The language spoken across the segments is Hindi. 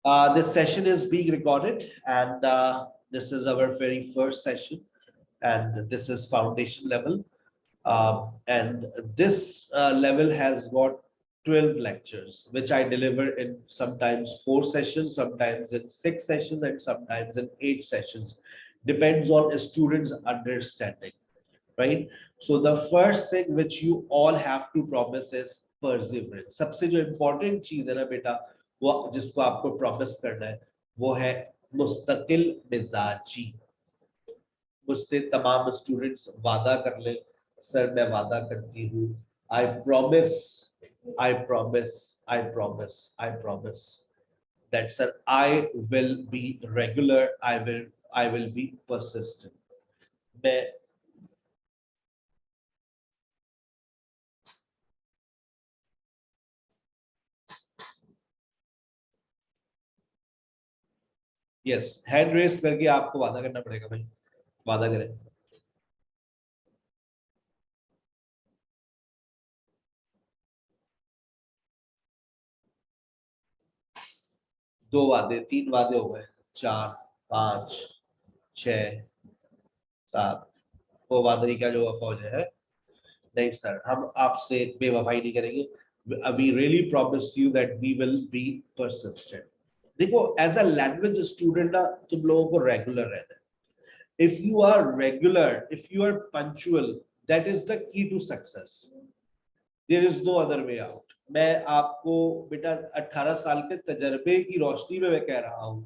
This session is being recorded, and this is our very first session, and this is foundation level. And this level has got 12 lectures, which I deliver in sometimes 4 sessions, sometimes in 6 sessions, and sometimes in 8 sessions. Depends on a student's understanding, right? So the first thing which you all have to promise is perseverance. सबसे जो important चीज है ना बेटा, वो जिसको आपको promise करना है, वो है मुस्तकिल मिजाजी। मुझसे तमाम स्टूडेंट्स वादा कर ले, सर मैं वादा करती हूँ, I promise, I promise, I promise, I promise that sir I will be regular, I will be persistent. मैं यस हैंड रेस करके आपको वादा करना पड़ेगा भाई, वादा करें। दो वादे, 3 वादे हो गए, 4, 5, 6, 7। वो वादे का जो फौज है, नहीं सर हम आपसे बेवफाई नहीं करेंगे। We really promise you that we will be persistent. देखो एज अ लैंग्वेज स्टूडेंट ना, तुम लोगों को रेगुलर रहना है। If you are regular, if you are punctual, that is the key to success. There is no other way out. मैं आपको बेटा 18 साल के तजर्बे की रोशनी में मैं कह रहा हूं,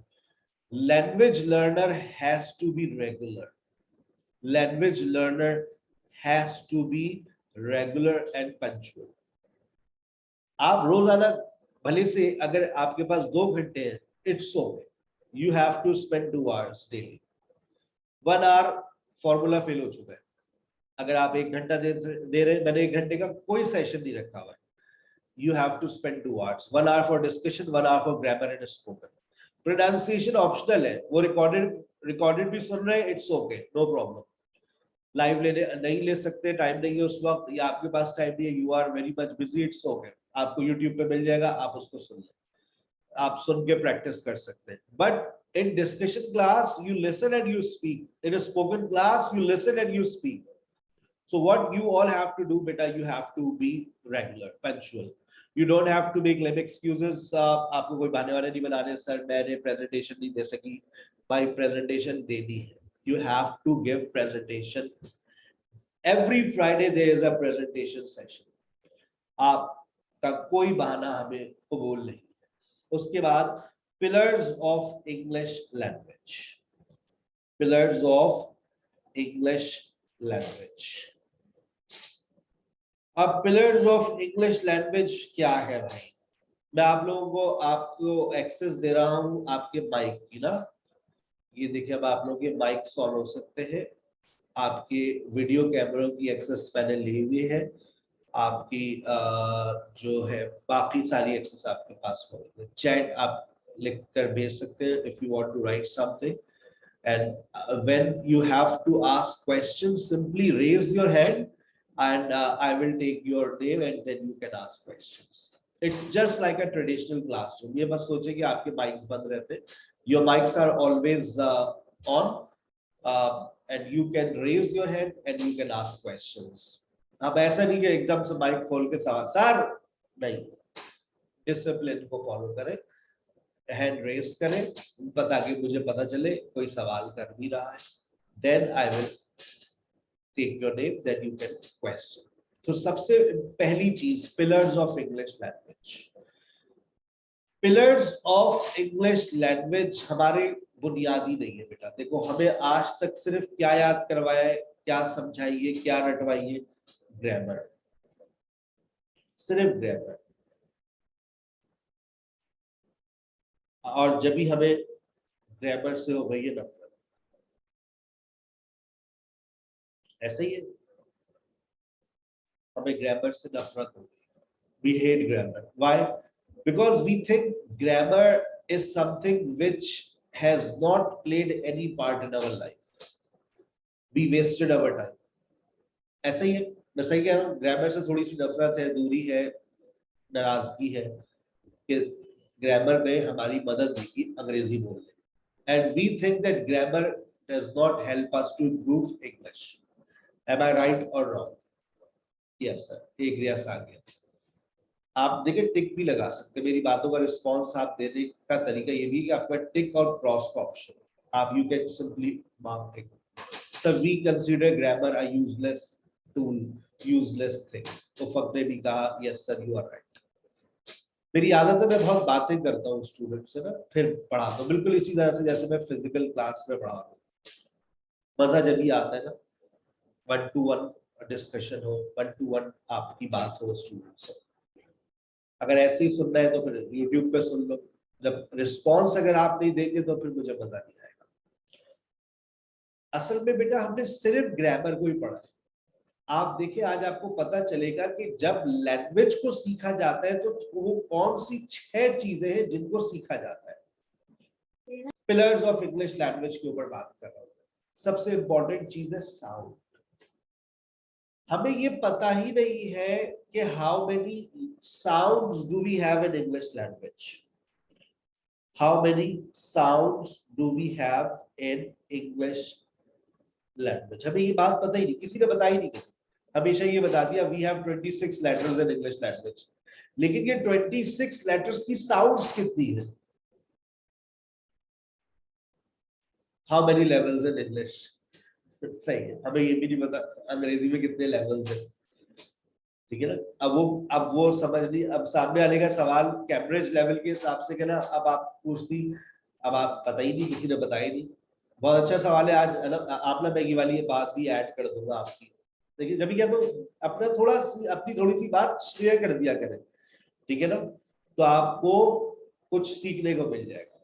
language learner has to be regular. Language learner has to be regular and punctual. आप रोजाना भले से अगर आपके पास 2 घंटे हैं, it's okay, you have to spend 2 hours daily. 1 hour formula fail हो चुका है। अगर आप 1 घंटा दे रहे हैं, मैंने 1 घंटे का कोई सेशन नहीं रखा हुआ है। You have to spend 2 hours, 1 hour for discussion, 1 hour for grammar and spoken. Pronunciation optional है, वो recorded भी सुन रहे हैं, it's okay, no problem. Live लेने नहीं ले सकते, टाइम नहीं है उस वक्त, या आपके पास टाइम नहीं है, you are very much busy, it's okay. आपको YouTube पे मिल जाएगा, आप उसको सुन लें, आप सुन के प्रैक्टिस कर सकते हैं। But in discussion class, you listen and you speak. In a spoken class, you listen and you speak. So what you all have to do, beta, you have to be regular, punctual. You don't have to make lame excuses. आपको कोई बहाने वाले नहीं बनाने, सर मैंने presentation नहीं दे सकी, भाई presentation देनी है। You have to give presentation. Every Friday there is a presentation session. आपका कोई बहाना हमें कबूल नहीं। उसके बाद pillars of English language. Pillars of English language. अब पिलर्स ऑफ इंग्लिश लैंग्वेज क्या है भाई? मैं आप लोगों को आपको एक्सेस दे रहा हूं आपके माइक की ना, ये देखिए अब आप लोगों के माइक्स ऑन हो सकते हैं, आपके वीडियो कैमरों की एक्सेस मैंने ली हुई है, आपकी जो है बाकी सारी एक्सेस आपके पास मौजूद है। चैट आप लिख कर भेज सकते हैं if you want to write something, and when you have to ask questions, simply raise your hand and I will take your name and then you can ask questions. It's just like a traditional classroom. ये बस सोचे कि आपके mics बंद रहते, your mics are always on, and you can raise your hand and you can ask questions. अब ऐसा नहीं कि एकदम से माइक खोल के सवाल, सर नहीं, डिसिप्लिन को फॉलो करें, हैंड रेस करें, ताकि मुझे पता चले कोई सवाल कर भी रहा है, then I will take your name, then you can question. तो सबसे पहली चीज pillars of English language. Pillars of English language हमारे बुनियादी नहीं है बेटा। देखो हमें आज तक सिर्फ क्या याद करवाया है, क्या समझाइए, क्या रटवाइए? ग्रामर, सिर्फ ग्रामर। और जब भी हमें ग्रामर से हो गई है नफरत, ऐसा ही है, हमें ग्रामर से नफरत हो गई। We hate grammar. Why? Because we think grammar is something which has not played any part in our life. We wasted our time. ऐसा ही है, मैं सही कह रहा हूँ? ग्रामर से थोड़ी सी नफरत है, दूरी है, नाराजगी है कि ग्रामर ने हमारी मदद की कि अंग्रेजी बोलने, and we think that grammar does not help us to improve English. Am I right और रॉन्ग? यस सर, एक यस आ गया। आप देखिए टिक भी लगा सकते हैं, मेरी बातों का रिस्पॉन्स आप देने का तरीका ये भी कि आपका टिक और क्रॉस का ऑप्शन, आप you can simply mark tick. So we consider grammar a useless tool, useless thing. तो फक ने भी कहा yes sir you are right। मेरी आदत है मैं बहुत बातें करता हूँ स्टूडेंट से ना, फिर पढ़ाता हूँ बिल्कुल इसी तरह से जैसे मैं फिजिकल क्लास में पढ़ा रहा हूँ। मजा जब भी आता है ना, 1-to-1 डिस्कशन हो, 1-to-1 आपकी बात हो स्टूडेंट से। अगर ऐसे ही सुनना है तो फिर यूट्यूब पे सुन लो, जब रिस्पॉन्स अगर आप नहीं देंगे तो फिर मुझे मजा नहीं आएगा। असल में बेटा हमने सिर्फ ग्रामर को ही पढ़ा है। आप देखिए आज आपको पता चलेगा कि जब लैंग्वेज को सीखा जाता है तो वो कौन सी 6 चीजें हैं जिनको सीखा जाता है। पिलर्स ऑफ इंग्लिश लैंग्वेज के ऊपर बात कर रहा हूं। सबसे इंपॉर्टेंट चीज है साउंड। हमें ये पता ही नहीं है कि how many sounds do we have in English language, how many sounds do we have in English language. हमें ये बात पता ही नहीं, किसी ने बताई नहीं। हमेशा ये बता दिया we have 26 letters in English language, लेकिन ये 26 लेटर्स की साउंड्स कितनी है? How many levels in English? सही है, हमें ये भी नहीं पता अंग्रेजी में कितने लेवल्स हैं। ठीक है ना, अब वो समझ नहीं, अब सामने वाले का सवाल कैम्ब्रिज लेवल के हिसाब से के ना, अब आप पूछती, अब आप पता ही नहीं, किसी ने बताया नहीं। बहुत अच्छा सवाल है आज, आप ना मैगी वाली ये बात भी ऐड कर दूंगा आपकी। देखिए जब क्या तो अपना थोड़ा अपनी थोड़ी सी बात शेयर कर दिया करें, ठीक है ना, तो आपको कुछ सीखने को मिल जाएगा।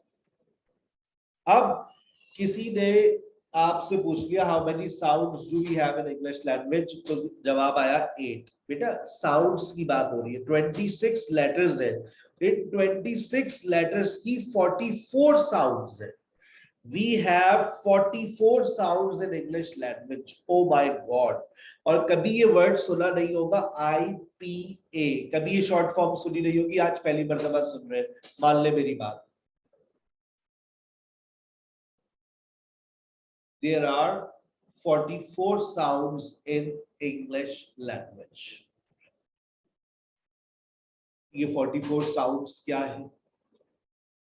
अब किसी ने आपसे पूछ लिया how many sounds do we have in English language, तो जवाब आया 8। बेटा साउंड्स की बात हो रही है, 26 लेटर्स है, इन 26 लेटर्स की 44 साउंड्स है। We have 44 sounds in English language. Oh my God! और कभी ये वर्ड सुना नहीं होगा IPA, कभी ये शॉर्ट फॉर्म सुनी नहीं होगी, आज पहली मर्तबा सुन रहे हैं, मान ले मेरी बात। There are 44 sounds in English language. ये 44 साउंड्स क्या है?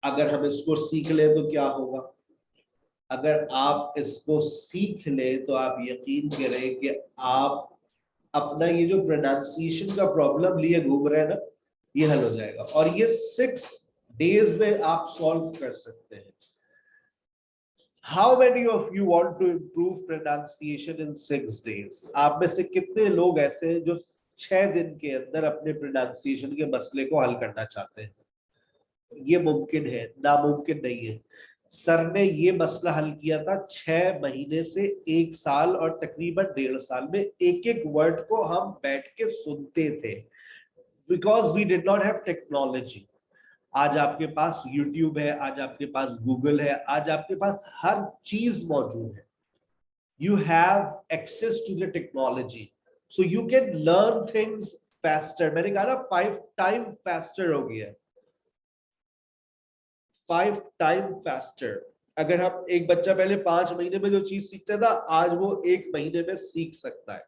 अगर हम इसको सीख ले तो क्या होगा? अगर आप इसको सीख ले तो आप यकीन करें कि आप अपना ये जो प्रोनाउंसिएशन का प्रॉब्लम लिए घूम रहे हैं ना, ये हल हो जाएगा, और ये 6 डेज में आप सॉल्व कर सकते हैं। How many of you want to improve pronunciation in 6 days? आप में से कितने लोग ऐसे हैं जो 6 दिन के अंदर अपने प्रोनाउंसिएशन के मसले को हल करना चाहते हैं? ये मुमकिन है, नामुमकिन नहीं है। सर ने ये मसला हल किया था 6 महीने से 1 साल और तकरीबन 1.5 साल में। एक एक वर्ड को हम बैठ के सुनते थे, because we did not have technology. आज आपके पास YouTube है, आज आपके पास Google है, आज आपके पास हर चीज मौजूद है। You have access to the technology, so you can learn things faster। मैंने कहा ना 5 टाइम faster हो गया, 5 टाइम faster। अगर हम एक बच्चा पहले 5 महीने में जो चीज सीखता था, आज वो 1 महीने में सीख सकता है।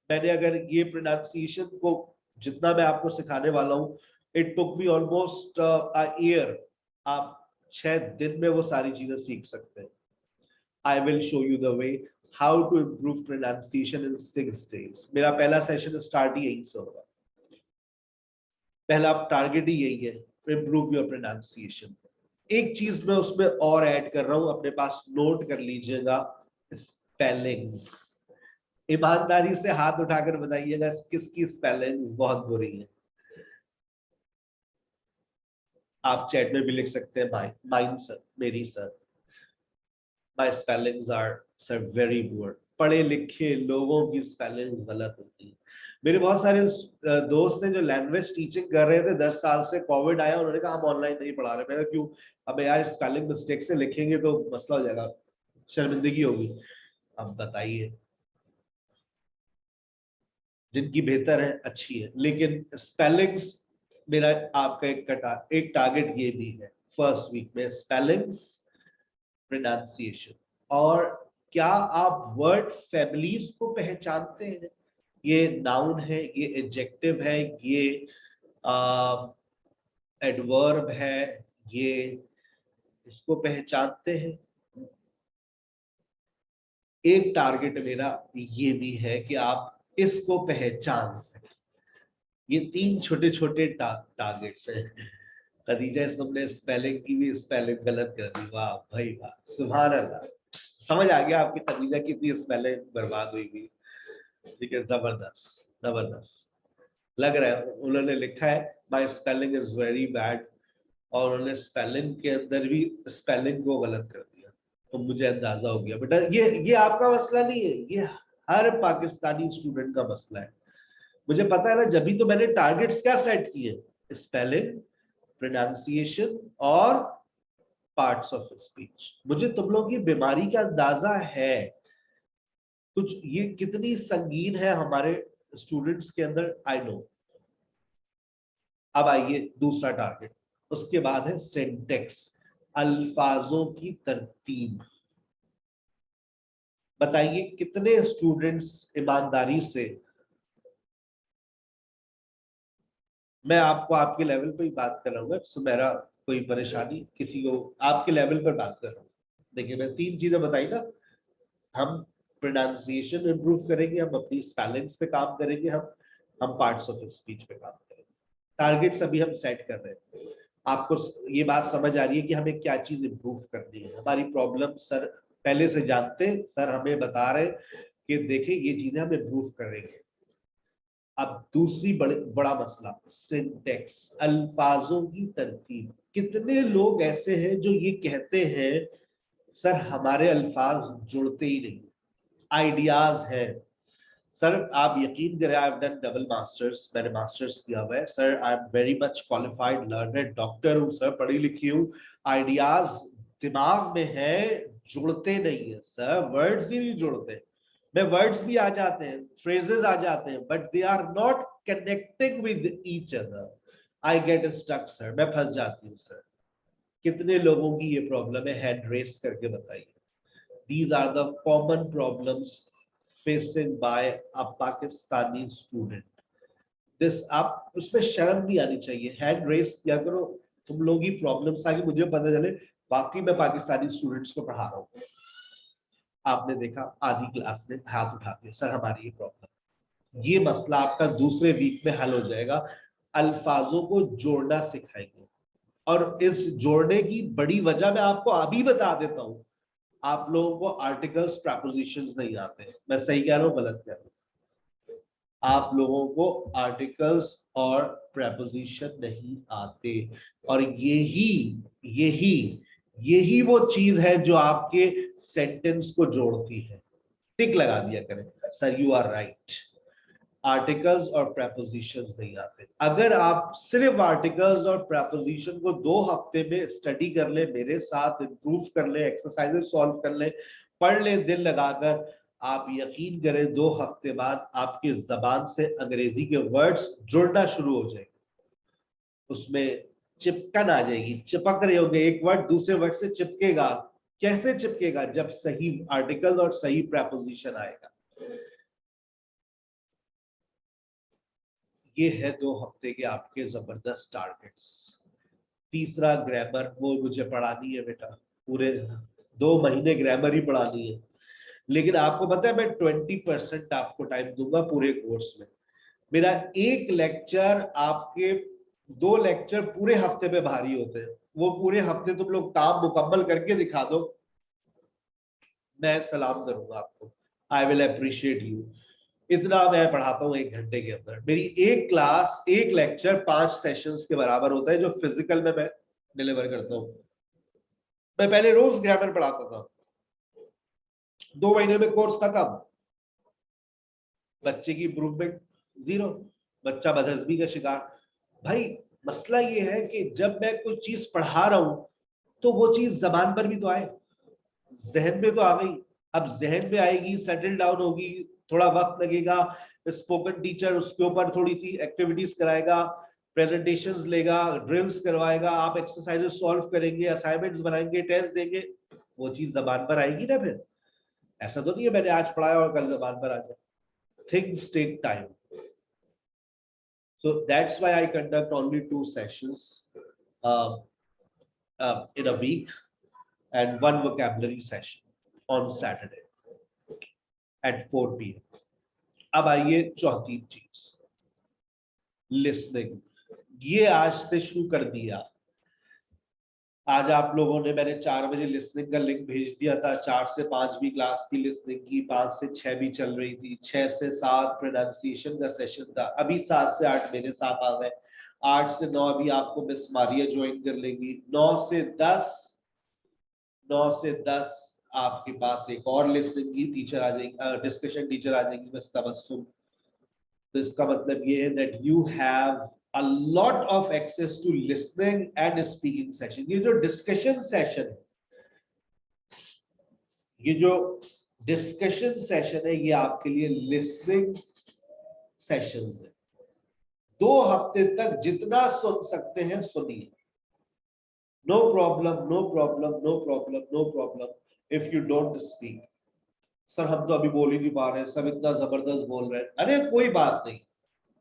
मैंने अगर ये प्रोनाउंसिएशन को जितना मैं आपको सिखाने वाला हूँ, it took me almost a year, आप 6 दिन में वो सारी चीजें सीख सकते हैं। I will show you the way how to improve pronunciation in 6 days. मेरा पहला सेशन स्टार्ट ही यही से होगा, पहला टारगेट ही यही है, इम्प्रूव योर प्रोनाउंसिएशन। एक चीज मैं उसमें और ऐड कर रहा हूं, अपने पास नोट कर लीजिएगा, स्पेलिंग्स। ईमानदारी से हाथ उठाकर बताइएगा किसकी स्पेलिंग्स बहुत बुरी है। आप चैट में भी लिख सकते हैं माइन सर, मेरी sir, my spellings are sir very poor. पढ़े लिखे लोगों की स्पेलिंग्स गलत होती है। मेरे बहुत सारे दोस्त हैं जो लैंग्वेज टीचिंग कर रहे थे 10 साल से, कोविड आया, उन्होंने कहा हम ऑनलाइन नहीं पढ़ा रहे। मैंने कहा क्यों? अब यार स्पेलिंग मिस्टेक से लिखेंगे तो मसला हो जाएगा, शर्मिंदगी होगी। अब बताइए, जिनकी बेहतर है अच्छी है, लेकिन स्पेलिंग्स मेरा आपका एक टारगेट ये भी है फर्स्ट वीक में, स्पेलिंग्स, प्रोनाउंसिएशन। और क्या आप वर्ड फैमिलीज को पहचानते हैं? ये नाउन है, ये एडजेक्टिव है, ये एडवर्ब है, ये इसको पहचानते हैं? एक टारगेट मेरा ये भी है कि आप इसको पहचान सकें। ये 3 छोटे छोटे टारगेट्स हैं। खदीजा, तुमने स्पेलिंग की भी स्पेलिंग गलत कर दी, वाह भाई वाह, सुभान अल्लाह। समझ आ गया आपकी खदीजा की इतनी स्पेलिंग बर्बाद हुई भी। ठीक है, जबरदस्त जबरदस्त लग रहा है। उन्होंने लिखा है my spelling is very bad, और उन्होंने स्पेलिंग के अंदर भी स्पेलिंग को गलत कर दिया। तो मुझे अंदाजा हो गया बेटा, ये आपका मसला नहीं है, ये हर पाकिस्तानी स्टूडेंट का मसला है। मुझे पता है ना, जब भी तो मैंने टारगेट्स क्या सेट किए, स्पेलिंग, प्रोनाउंसिएशन और पार्ट्स ऑफ स्पीच। मुझे तुम लोगों की बीमारी का अंदाजा है, कुछ ये कितनी संगीन है हमारे स्टूडेंट्स के अंदर, आई नो। अब आइए दूसरा टारगेट, उसके बाद है सिंटेक्स, अल्फाजों की तरतीब। बताइए कितने स्टूडेंट्स ईमानदारी से, मैं आपको आपके लेवल पे ही बात कर रहा हूँ, सुमेरा कोई परेशानी किसी को, आपके लेवल पर बात कर रहा हूँ। देखिए मैं 3 चीजें बताई ना, हम प्रोनाउंसिएशन इंप्रूव करेंगे, हम अपनी स्पेलिंग्स पे काम करेंगे, हम पार्ट्स ऑफ स्पीच पे काम करेंगे। टारगेट्स अभी हम सेट कर रहे हैं। आपको ये बात समझ आ रही है कि हमें क्या चीज इंप्रूव करनी है? हमारी प्रॉब्लम सर पहले से जानते, सर हमें बता रहे कि देखें ये चीजें हम इंप्रूव करेंगे। अब दूसरी बड़ा मसला, सिंटेक्स, अल्फाजों की तरतीब। कितने लोग ऐसे हैं जो ये कहते हैं सर हमारे अल्फाज जुड़ते ही नहीं, आइडियाज हैं। सर आप यकीन करें, I have done double masters, मैंने मास्टर्स किया हुआ है sir, I am very much qualified learner, doctor हूँ सर, पढ़ी लिखी हूँ, आइडियाज दिमाग में है, जुड़ते नहीं है सर, वर्ड्स ही नहीं जुड़ते। मैं वर्ड्स भी आ जाते हैं, फ्रेजेस आ जाते हैं, but they are not connecting with each other. I get stuck sir, मैं फंस जाती हूँ सर। कितने लोगों की ये प्रॉब्लम है? हैंड रेस करके बताइए। These are the common problems facing by a Pakistani student. This आप उसमें शर्म भी आनी चाहिए, हैंड रेस किया करो, तुम लोग ही प्रॉब्लम्स आगे मुझे पता चले बाकी मैं पाकिस्तानी स्टूडेंट्स को पढ़ा रहा हूँ। आपने देखा आधी क्लास ने हाथ उठा दिया, सर हमारी ये प्रॉब्लम। ये मसला आपका दूसरे वीक में हल हो जाएगा। अल्फाजों को जोड़ना सिखाएंगे, और इस जोड़ने की बड़ी वजह मैं आपको अभी बता देता हूं। आप लोगों को आर्टिकल्स, प्रेपोजिशंस नहीं आते, मैं सही कह रहा हूं गलत कह रहा हूं? आप लोगों को आर्टिकल्स और प्रेपोजिशन नहीं आते, और यही यही यही वो चीज है जो आपके सेंटेंस को जोड़ती है। टिक लगा दिया करें sir, you are right, articles और प्रेपोजिशंस नहीं आते। अगर आप सिर्फ आर्टिकल्स और प्रेपोजिशन को 2 हफ्ते में स्टडी कर ले, मेरे साथ इंप्रूव कर ले, एक्सरसाइजेस सॉल्व कर ले, पढ़ ले दिल लगाकर, आप यकीन करें 2 हफ्ते बाद आपकी जबान से अंग्रेजी के वर्ड्स जुड़ना शुरू हो जाएंगे, उसमें चिपकन आ जाएगी, चिपक रहे होंगे, एक वर्ड दूसरे वर्ड से चिपकेगा। कैसे चिपकेगा? जब सही आर्टिकल और सही प्रेपोजिशन आएगा। ये है 2 हफ्ते के आपके जबरदस्त टारगेट्स। तीसरा ग्रामर, वो मुझे पढ़ानी है बेटा, पूरे 2 महीने ग्रामर ही पढ़ानी है। लेकिन आपको पता है मैं 20% आपको टाइम दूंगा पूरे कोर्स में। मेरा एक लेक्चर आपके 2 लेक्चर पूरे हफ्ते में भारी होते हैं, वो पूरे हफ्ते तुम लोग काम मुकम्मल करके दिखा दो, मैं सलाम करूंगा आपको, आई विल अप्रिशिएट यू। इतना मैं पढ़ाता हूँ 1 घंटे के अंदर। मेरी एक क्लास, एक लेक्चर 5 सेशंस के बराबर होता है जो फिजिकल में मैं डिलीवर करता हूँ। मैं पहले रोज ग्रामर पढ़ाता था, 2 महीने में कोर्स खत्म, बच्चे की इंप्रूवमेंट 0, बच्चा बदहजमी का शिकार। भाई मसला ये है कि जब मैं कुछ चीज पढ़ा रहा हूं तो वो चीज जबान पर भी तो आए, जहन में तो आ गई। अब जहन में आएगी, सेटल डाउन होगी, थोड़ा वक्त लगेगा, स्पोकन टीचर उसके ऊपर थोड़ी सी एक्टिविटीज कराएगा, प्रेजेंटेशंस लेगा, ड्रिल्स करवाएगा, आप एक्सरसाइजेस सॉल्व करेंगे, असाइनमेंट्स बनाएंगे, टेस्ट देंगे, वो चीज जबान पर आएगी ना। फिर ऐसा तो नहीं है मैंने आज पढ़ाया और कल जबान पर आ जाए। Things take time, so that's why I conduct only 2 sessions in a week and 1 vocabulary session on Saturday at 4 p.m. अब आइए चौथी चीज, लिसनिंग। ये आज से शुरू कर दिया। आज आप लोगों ने, मैंने 4 बजे लिसनिंग का लिंक भेज दिया था। 4 से 5 भी क्लास की लिसनिंग की, 5 से 6 भी चल रही थी, 6 से 7 प्रोनाउंसिएशन का सेशन था, अभी 7 से 8 मेरे साथ आ गए, 8 से 9 अभी आपको मिस मारिया ज्वाइन कर लेंगी, 9 से 10 आपके पास एक और लिसनिंग की टीचर आ जाएगी, डिस्कशन टीचर आ जाएगी, मिस तबस्सुम। तो इसका मतलब ये है that you have a lot of access to listening and speaking session। ये जो डिस्कशन सेशन है, ये जो डिस्कशन सेशन है, ये आपके लिए लिसनिंग सेशंस है। 2 हफ्ते तक जितना सुन सकते हैं सुनिए, no problem, no problem, no problem, no problem if you don't speak. Sir हम तो अभी बोल ही नहीं पा रहे, सब इतना जबरदस्त बोल रहे हैं। अरे कोई बात नहीं,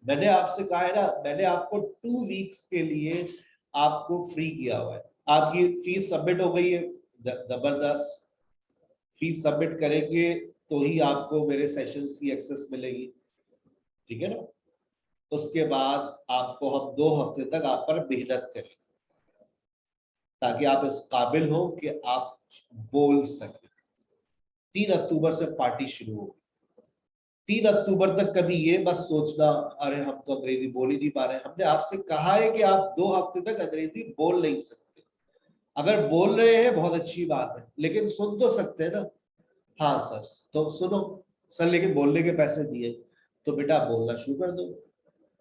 मैंने आपसे कहा है ना, मैंने आपको 2 वीक्स के लिए आपको फ्री किया हुआ है। आपकी फीस सबमिट हो गई है, जबरदस्त। फीस सबमिट करेंगे तो ही आपको मेरे सेशंस की एक्सेस मिलेगी, ठीक है ना। उसके बाद आपको हम 2 हफ्ते तक आप पर मेहनत करें ताकि आप इस काबिल हो कि आप बोल सकें। 3 अक्टूबर से पार्टी शुरू होगी। 3 अक्टूबर तक कभी ये मत सोचना अरे हम तो अंग्रेजी बोल ही नहीं पा रहे। हमने आपसे कहा है कि आप 2 हफ्ते तक अंग्रेजी बोल नहीं सकते। अगर बोल रहे हैं बहुत अच्छी बात है, लेकिन सुन तो सकते हैं ना। हाँ सर, तो सुनो सर, लेकिन बोलने के पैसे दिए, तो बेटा बोलना शुरू कर दो।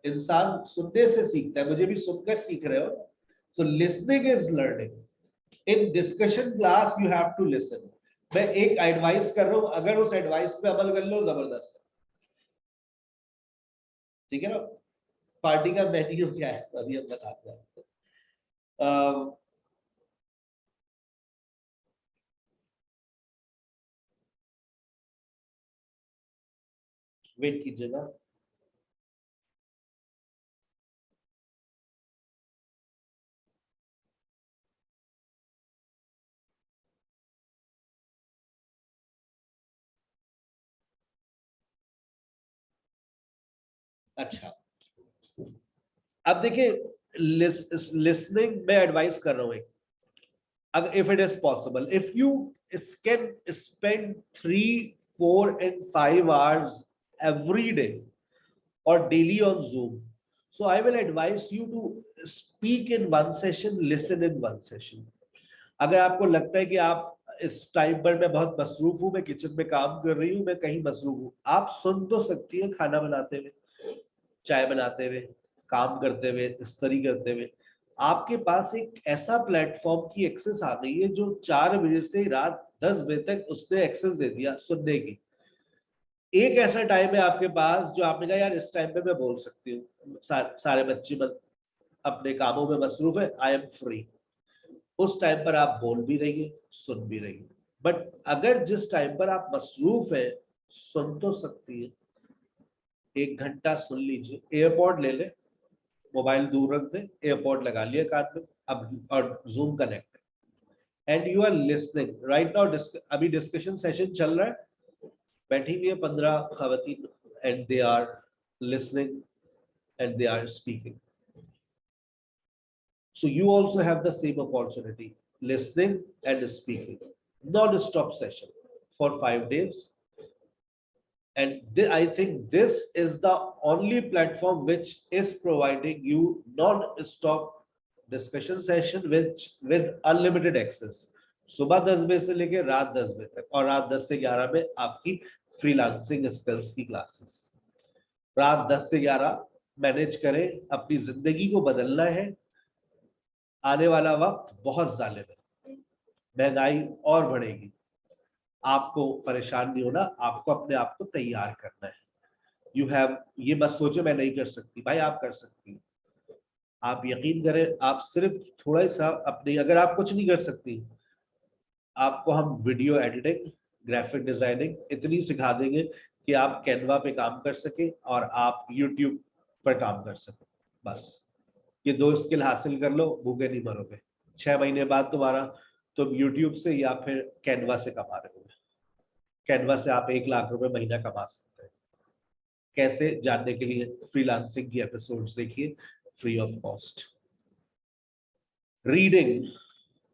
इंसान सुनने से सीखता है, मुझे भी सुनकर सीख रहे हो। So listening is learning. In discussion class you have to listen. मैं एक एडवाइस कर रहा हूं, अगर उस एडवाइस पे अमल कर लो जबरदस्त है, ठीक है ना। पार्टी का मेन्यू क्या है अभी हम बताते हैं। वेट कीजिएगा। अच्छा, अब देखिए, लिसनिंग में एडवाइस कर रहा हूं एक, अगर if it is possible, if you can spend 3, 4 and 5 hours every day or daily on Zoom, so I will advise you to speak in one session, listen in one session। अगर आपको लगता है कि आप इस टाइम पर मैं बहुत मसरूफ हूं, मैं किचन में काम कर रही हूँ, मैं कहीं मसरूफ हूँ, आप सुन तो सकती है खाना बनाते हुए, चाय बनाते हुए, काम करते हुए, इस्त्री करते हुए। आपके पास एक ऐसा प्लेटफॉर्म की एक्सेस आ गई है जो 4 बजे से रात 10 बजे तक उसने एक्सेस दे दिया सुनने की। एक ऐसा टाइम है आपके पास जो आपने कहा यार इस टाइम पे मैं बोल सकती हूँ, सारे बच्चे अपने कामों में मसरूफ है, आई एम फ्री। उस टाइम पर आप बोल भी रही है, सुन भी रही है। बट अगर जिस टाइम पर आप मसरूफ है, सुन तो सकती है, 1 घंटा सुन लीजिए, एयरपॉड ले ले, मोबाइल दूर रख दे, एयरपॉड लगा लिया कान में, अब और zoom connect, and you are listening right now. अभी डिस्कशन सेशन चल रहा है, बैठी हुई है 15 खवातीन, and they are listening and they are speaking. So you also have the same opportunity, listening and speaking, non-stop session for 5 days. And I think this is the only platform which is providing you non-stop discussion session with unlimited access। सुबह 10 बजे से लेकर रात 10 बजे तक, और रात 10 से 11 में आपकी फ्रीलांसिंग स्किल्स की क्लासेस। रात 10 से 11 मैनेज करें, अपनी जिंदगी को बदलना है। आने वाला वक्त बहुत जालिम है, महंगाई और बढ़ेगी, आपको परेशान नहीं होना, आपको अपने आप को तैयार करना है। यू हैव, ये मत सोचो मैं नहीं कर सकती, भाई आप कर सकती हैं। आप यकीन करें, आप सिर्फ थोड़ा सा अपनी, अगर आप कुछ नहीं कर सकती, आपको हम वीडियो एडिटिंग, ग्राफिक डिजाइनिंग इतनी सिखा देंगे कि आप कैनवा पे काम कर सके और आप यूट्यूब पर काम कर सके। बस ये 2 स्किल हासिल कर लो, भूखे नहीं मरोगे। 6 महीने बाद तुम्हारा, तुम यूट्यूब से या फिर कैनवा से कमा रहे हो। कैनवा से आप 1 लाख रुपए महीना कमा सकते हैं। कैसे, जानने के लिए फ्रीलांसिंग की एपिसोड्स देखिए, free of cost. Reading,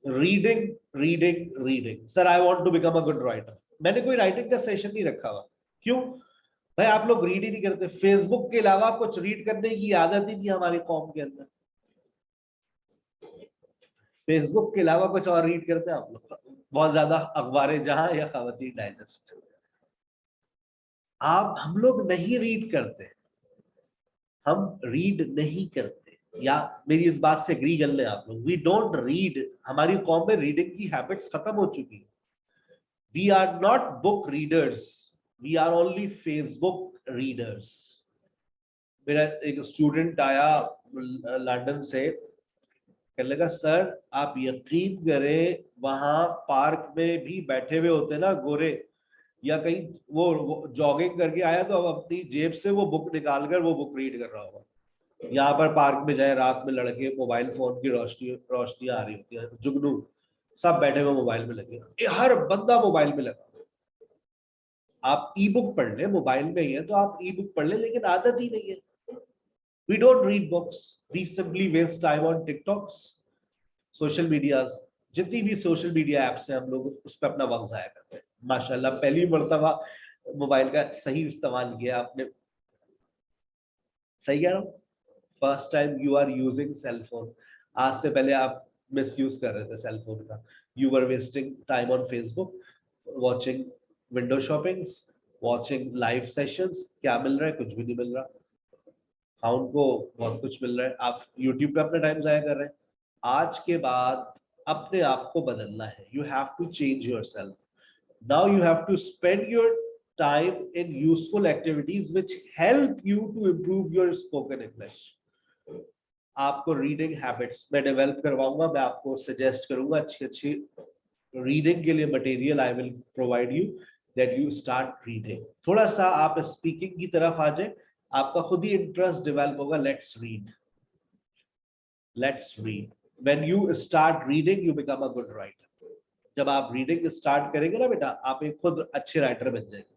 reading, reading, reading. Sir I want to become a good writer. मैंने कोई राइटिंग का सेशन नहीं रखा हुआ। क्यों भाई? आप लोग रीड ही नहीं करते। फेसबुक के अलावा कुछ रीड करने की आदत ही नहीं हमारी कॉम के अंदर। फेसबुक के अलावा कुछ और रीड करते हैं आप लोग? बहुत ज्यादा अखबारें जहां या खवती डाइजेस्ट। आप, हम लोग नहीं रीड करते, हम रीड नहीं करते। या मेरी इस बात से एग्री कर ले आप लोग, वी डोंट रीड। हमारी कॉम में रीडिंग की हैबिट्स खत्म हो चुकी है। We are not book readers, we are only Facebook readers. मेरा एक स्टूडेंट आया लंदन से, कहने लगा सर आप यकीन करें, वहां पार्क में भी बैठे हुए होते ना गोरे, या कहीं वो जॉगिंग करके आया तो अब अपनी जेब से वो बुक निकाल कर वो बुक रीड कर रहा होगा। यहाँ पर पार्क में जाए, रात में लड़के, मोबाइल फोन की रोशनी रोशनी आ रही होती है, जुगनू सब बैठे हुए मोबाइल में लगे, हर बंदा मोबाइल में लगा। आप ई बुक पढ़ ले, मोबाइल में ही है तो आप ई बुक पढ़ ले, लेकिन आदत ही नहीं है। We don't read books, we simply waste time on TikToks, social media. जितनी भी सोशल मीडिया एप्स हैं हम लोग उस पर अपना वक्त जाया करते हैं। माशाल्लाह पहली मर्तबा मोबाइल का सही इस्तेमाल किया आपने। सही कह रहा हूँ? First time you are using cell phone. आज से पहले आप मिस यूज कर रहे थे सेल फोन का। You are wasting time on Facebook, watching window shoppings, watching live sessions. क्या मिल रहा है? कुछ भी नहीं मिल रहा। हाँ, उनको बहुत कुछ मिल रहा है, आप यूट्यूब पे अपना टाइम जाया कर रहे हैं। आज के बाद अपने आप को बदलना है। You have to change yourself. Now you have to spend your time in useful activities which help you to improve your spoken English. आपको रीडिंग हैबिट्स मैं डेवलप करवाऊंगा, मैं आपको सजेस्ट करूंगा अच्छी अच्छी रीडिंग के लिए material. I will provide you that you start reading. थोड़ा सा आप स्पीकिंग की तरफ आ जाए, आपका खुद ही इंटरेस्ट डेवलप होगा। Let's read, let's read. When you start reading you become a good writer. जब आप रीडिंग स्टार्ट करेंगे ना बेटा, आप एक खुद अच्छे राइटर बन जाएंगे।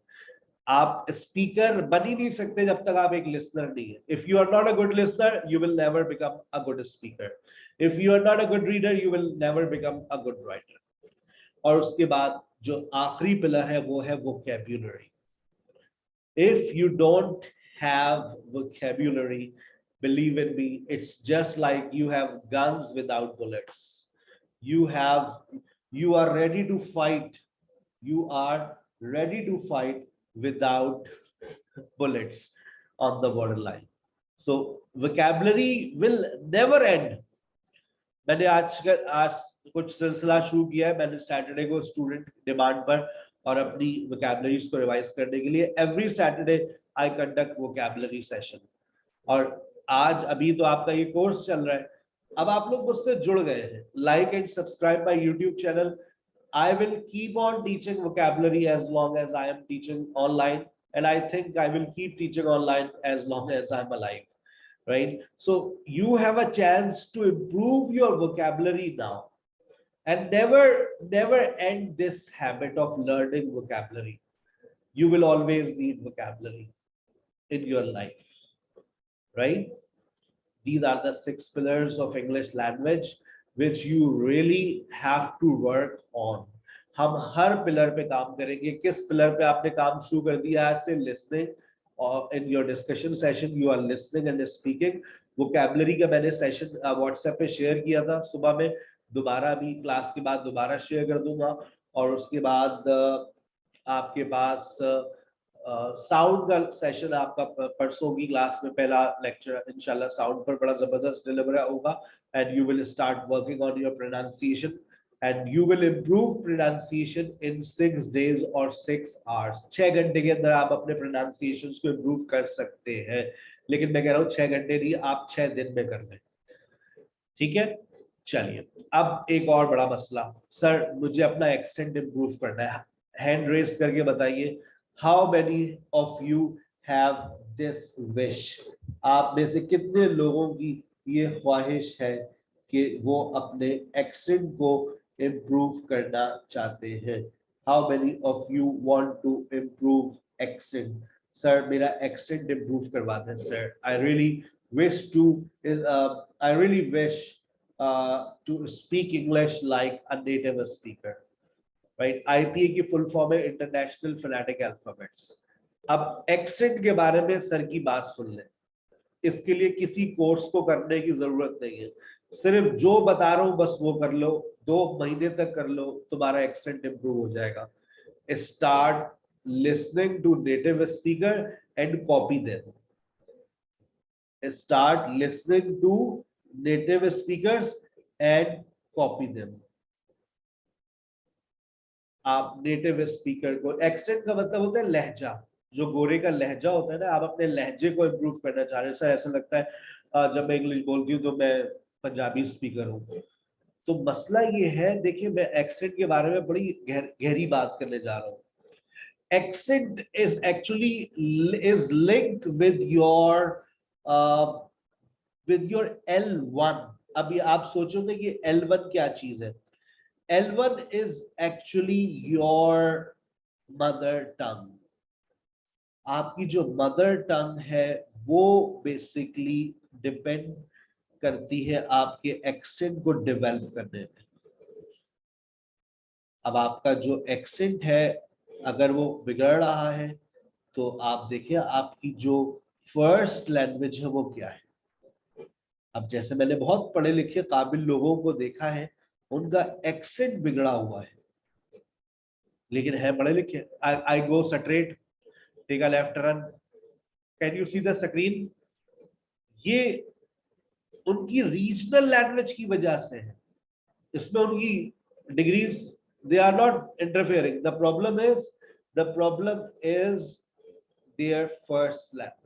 आप स्पीकर बन ही नहीं सकते जब तक आप एक लिसनर नहीं है। If you are not a good listener you will never become a good speaker. If you are not a good reader you will never become a good writer. और उसके बाद जो आखिरी पिलर है वो है vocabulary. If you don't have vocabulary, believe in me, it's just like you have guns without bullets. You have, you are ready to fight. You are ready to fight without bullets on the borderline. So vocabulary will never end. मैंने आज कुछ सिलसिला शुरू किया है। मैंने सैटरडे को स्टूडेंट डिमांड पर और अपनी वोकैबुलरीज को रिवाइज करने के लिए every Saturday I conduct vocabulary session. और आज अभी तो आपका ये कोर्स चल रहा है, अब आप लोग मुझसे जुड़ गए हैं। Like and subscribe my YouTube channel. I will keep on teaching vocabulary as long as I am teaching online, and I think I will keep teaching online as long as I am alive, right? So you have a chance to improve your vocabulary now, and never end this habit of learning vocabulary. You will always need vocabulary in your life, right? These are the 6 pillars of English language which you really have to work on. हम हर पिलर पे काम करेंगे। किस पिलर पे आपने काम शुरू कर दिया आज से? लिसनिंग, और in your discussion session you are listening and speaking. Vocabulary का मैंने सेशन व्हाट्सएप पे शेयर किया था सुबह में, दोबारा भी क्लास के बाद दोबारा शेयर कर दूंगा। और उसके बाद आपके पास साउंड का सेशन आपका परसों की क्लास में पहला लेक्चर इंशाल्लाह साउंड पर बड़ा जबरदस्त डिलीवर होगा। And you will start working on your pronunciation and you will improve pronunciation in 6 days or 6 hours. 6 घंटे के अंदर आप अपने pronunciations को improve कर सकते हैं। लेकिन मैं कह रहा हूँ 6 घंटे नहीं, आप 6 दिन में कर लें। ठीक है, चलिए अब एक और बड़ा मसला, सर मुझे अपना एक्सेंट इंप्रूव करना है, हैंड रेस करके बताइए, how many of you have this wish, आप में से कितने लोगों की ये ख्वाहिश है कि वो अपने एक्सेंट को इम्प्रूव करना चाहते हैं, how many of you want to improve accent, sir मेरा एक्सेंट इम्प्रूव करवा दें sir, I really wish to I really wish to speak English like a native speaker, right? IPA की फुल फॉर्म है इंटरनेशनल फोनेटिक अल्फाबेट्स। अब एक्सेंट के बारे में सर की बात सुन लें, इसके लिए किसी कोर्स को करने की जरूरत नहीं है, सिर्फ जो बता रहा हूं बस वो कर लो, 2 महीने तक कर लो, तुम्हारा एक्सेंट इंप्रूव हो जाएगा। Start listening to native speaker and copy them, start listening to native speakers and copy them। आप नेटिव स्पीकर को, एक्सेंट का मतलब होता है लहजा, जो गोरे का लहजा होता है ना, आप अपने लहजे को इम्प्रूव करना चाह रहे हैं। सर ऐसा लगता है जब मैं इंग्लिश बोलती हूँ तो मैं पंजाबी स्पीकर हूँ, तो मसला ये है, देखिए मैं एक्सेंट के बारे में बड़ी गहरी बात करने जा रहा हूँ। Accent is actually is linked with your L1। अभी आप सोचोगे कि L1 क्या चीज है, L1 is actually your mother tongue। आपकी जो मदर टंग है वो बेसिकली डिपेंड करती है आपके एक्सेंट को डेवलप करने में। अब आपका जो एक्सेंट है अगर वो बिगड़ रहा है तो आप देखिए आपकी जो फर्स्ट लैंग्वेज है वो क्या है। अब जैसे मैंने बहुत पढ़े लिखे काबिल लोगों को देखा है, उनका एक्सेंट बिगड़ा हुआ है लेकिन है पढ़े लिखे। I go straight, take a left turn, can you see the screen, ये उनकी रीजनल लैंग्वेज की वजह से है, इसमें उनकी degrees they are not interfering, the problem is their first language.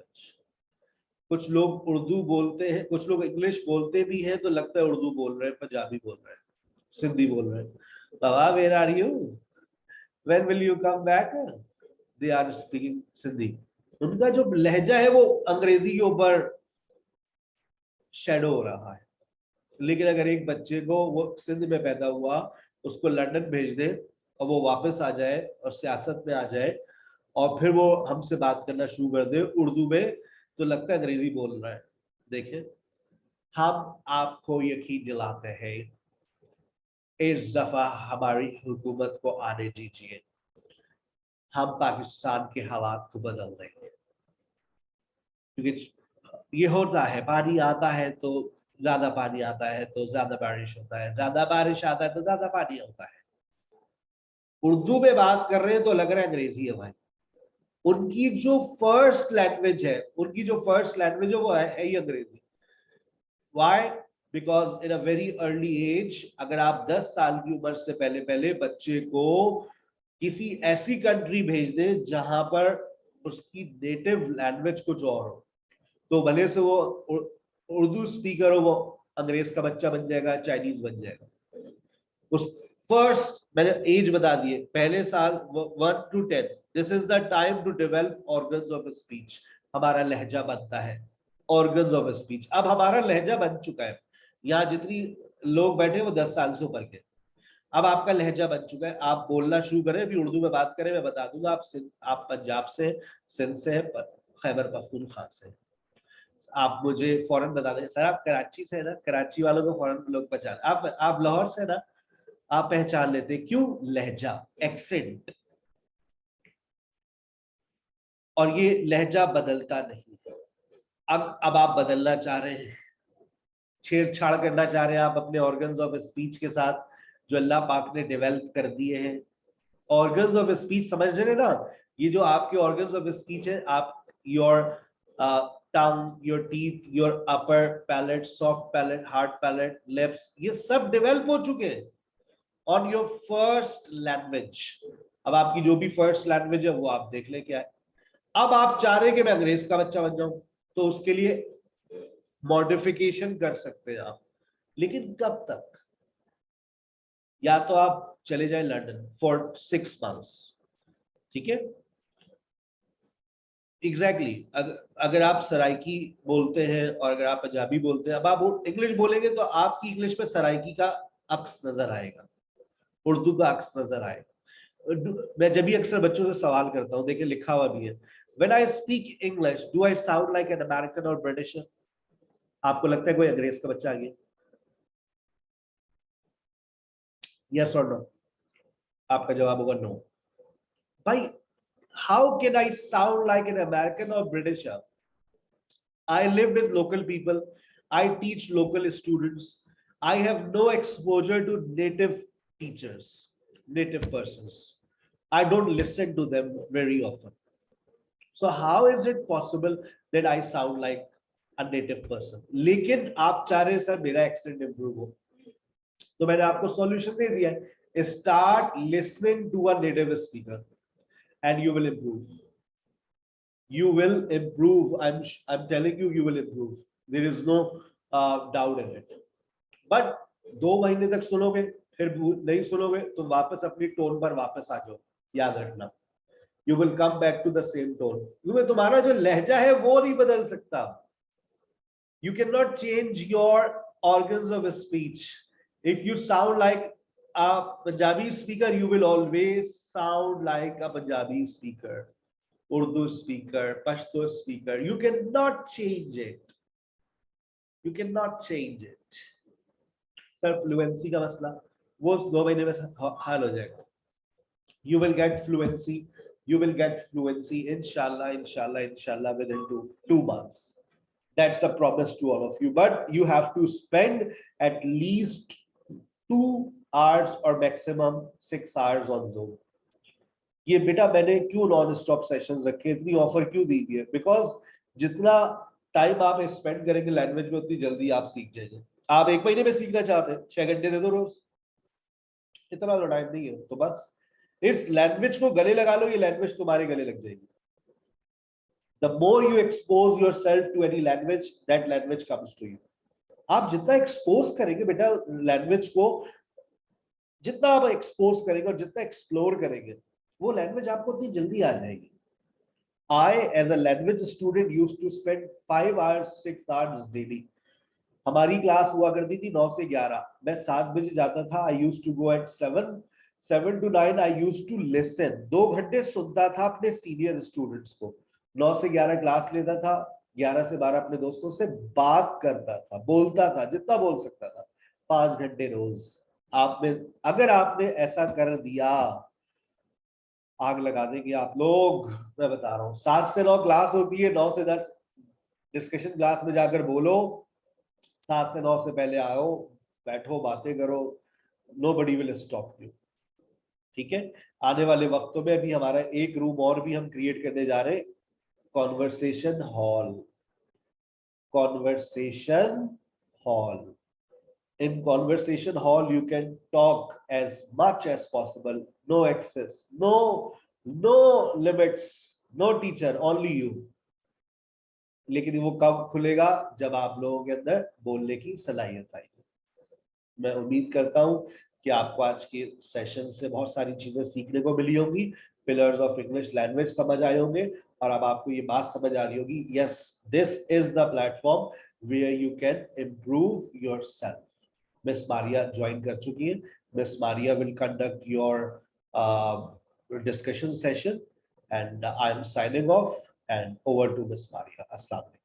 कुछ लोग उर्दू बोलते हैं, कुछ लोग इंग्लिश बोलते भी हैं तो लगता है उर्दू बोल रहे हैं, पंजाबी बोल रहे हैं, सिंधी बोल रहे हैं। बाबा where are you, when will you come back, they are speaking Sindhi. उनका जो लहजा है वो अंग्रेजी के ऊपर शेडो हो रहा है। लेकिन अगर एक बच्चे को, वो सिंध में पैदा हुआ, उसको लंदन भेज दे और वो वापस आ जाए और सियासत में आ जाए और फिर वो हमसे बात करना शुरू कर दे उर्दू में, तो लगता है अंग्रेजी बोल रहा है। देखिए हम आपको यकीन दिलाते हैं, इस दफा हमारी हुकूमत को आने दीजिए, हम पाकिस्तान के हालात को बदल देंगे। क्योंकि ये होता है, पानी आता है तो ज्यादा पानी आता है तो ज्यादा बारिश होता है, ज्यादा बारिश आता है तो ज्यादा पानी होता है। उर्दू में बात कर रहे हैं तो लग रहा है अंग्रेजी है भाई। उनकी जो फर्स्ट लैंग्वेज है, वो है ही अंग्रेजी। Why? Because in a very early age, अगर आप 10 साल की उम्र से पहले पहले बच्चे को किसी ऐसी कंट्री भेज दें जहां पर उसकी नेटिव लैंग्वेज कुछ और हो, तो भले से वो उर्दू स्पीकर हो, वो अंग्रेज का बच्चा बन जाएगा, चाइनीज बन जाएगा। उस फर्स्ट मैंने एज बता दिए, पहले साल 1 to 10, this is the time to develop organs of speech. हमारा लहजा बनता है, ऑर्गन्स ऑफ स्पीच। अब हमारा लहजा बन चुका है, यहाँ जितनी लोग बैठे वो 10 साल से ऊपर के, अब आपका लहजा बन चुका है, आप बोलना शुरू करें, अभी उर्दू में बात करें, मैं बता दूंगा आप पंजाब से, सिंध से, खैबर पख्तूनख्वा से। आप मुझे फौरन बता दें सर आप कराची से है ना, कराची वालों को फौरन लोग पहचान, आप लाहौर से ना, आप पहचान लेते, क्यों? लहजा, एक्सेंट। और ये लहजा बदलता नहीं है। अब आप बदलना चाह रहे हैं, छेड़छाड़ करना चाह रहे हैं आप अपने ऑर्गन्स ऑफ स्पीच के साथ जो अल्लाह पाक ने डेवलप कर दिए हैं। ऑर्गन्स ऑफ स्पीच समझ रहे हैं ना, ये जो आपके ऑर्गन्स ऑफ स्पीच है, आप your tongue, your teeth, your upper palate, soft palate, hard palate, lips, ये सब डेवलप हो चुके हैं ऑन योर फर्स्ट लैंग्वेज। अब आपकी जो भी फर्स्ट लैंग्वेज है वो आप देख ले क्या है। अब आप चाह रहे हैं कि मैं अंग्रेज का बच्चा बन जाऊं, तो उसके लिए मॉडिफिकेशन कर सकते हैं आप। लेकिन कब तक? या तो आप चले जाए लंदन फॉर 6 months, ठीक है? Exactly exactly. अगर आप सराइकी बोलते हैं और अगर आप पंजाबी बोलते हैं, अब आप इंग्लिश बोलेंगे तो आपकी इंग्लिश में सराइकी का अक्स नजर आएगा, उर्दू का अक्स नजर आएगा। मैं जब भी अक्सर बच्चों से सवाल करता हूँ, देखिए लिखा हुआ भी है, when I speak English do I sound like an American और ब्रिटिश? आपको लगता है कोई अंग्रेज का बच्चा आ गया? यस और नो? आपका जवाब होगा नो। भाई, how can I sound like an American or British? I live with local people. I teach local students. I have no exposure to native teachers, native persons. I don't listen to them very often. So how is it possible that I sound like a native person? लेकिन आप चाह रहे हैं सर मेरा एक्सेंट इंप्रूव हो, तो मैंने आपको सॉल्यूशन दे दिया है, start listening to a native speaker and you will improve. You will improve. I'm telling you, you will improve. There is no doubt in it. But 2 महीने तक सुनोगे, फिर नहीं सुनोगे तो वापस अपनी टोन पर वापस आ जाओ, याद रखना। You will come back to the same tone. क्योंकि तुम्हारा जो लहजा है वो नहीं बदल सकता। You cannot change your organs of speech. If you sound like a Punjabi speaker, you will always sound like a Punjabi speaker, Urdu speaker, Pashto speaker. You cannot change it. You cannot change it. Sir, fluency का मसला वो 2 महीने में हल हो जाएगा. You will get fluency. You will get fluency, inshallah, inshallah, inshallah, within two months. That's a promise to all of you. But you have to spend at least 2 hours or maximum 6 hours on Zoom. ये बेटा मैंने क्यों नॉन स्टॉप सेशंस रखे, इतनी ऑफर क्यों दी है? बिकॉज जितना टाइम आप स्पेंड करेंगे लैंग्वेज में उतनी जल्दी आप सीख जाएंगे। आप 1 महीने में सीखना चाहते हैं, 6 घंटे दे दो रोज, इतना तो टाइम नहीं है, तो बस इस लैंग्वेज को गले लगा लो, ये लैंग्वेज तुम्हारे गले लग जाएगी। The more you expose yourself to any language, that language comes to you. आप जितना एक्सपोज करेंगे बेटा लैंग्वेज को, जितना आप एक्सपोज करेंगे और जितना एक्सप्लोर करेंगे, वो लैंग्वेज आपको उतनी जल्दी आ जाएगी। I, as a language student, used to spend 5 hours, 6 hours daily. हमारी क्लास हुआ करती थी 9 से 11, मैं 7 बजे जाता था। I used to go at 7 to 9. I used to listen. 2 घंटे सुनता था अपने सीनियर स्टूडेंट्स को। 9 से 11 क्लास लेता था, 11 से 12 अपने दोस्तों से बात करता था, बोलता था जितना बोल सकता था, 5 घंटे रोज। अगर आपने ऐसा कर दिया, आग लगा देंगे आप लोग, मैं बता रहा हूँ। 7 से 9 क्लास होती है, 9 से 10 डिस्कशन क्लास में जाकर बोलो, 7 से 9 से पहले आओ, बैठो, बातें करो, nobody will stop you। ठीक है, आने वाले वक्तों में अभी हमारा एक रूम और भी हम क्रिएट करने जा रहे हैं, conversation hall. Conversation hall, in conversation hall you can talk as much as possible, no excess, no limits, no teacher, only you। लेकिन वो कब खुलेगा? जब आप लोगों के अंदर बोलने की सलाहियत आएगी। मैं उम्मीद करता हूं कि आपको आज के सेशन से बहुत सारी चीजें सीखने को मिली होंगी, पिलर्स ऑफ इंग्लिश लैंग्वेज समझ आए होंगे, और अब आपको ये बात समझ आ रही होगी, yes this is the platform where you can improve yourself. Miss Maria join कर चुकी है। Miss Maria will conduct your discussion session and I am signing off, and over to Miss Maria. Assalamu alaikum.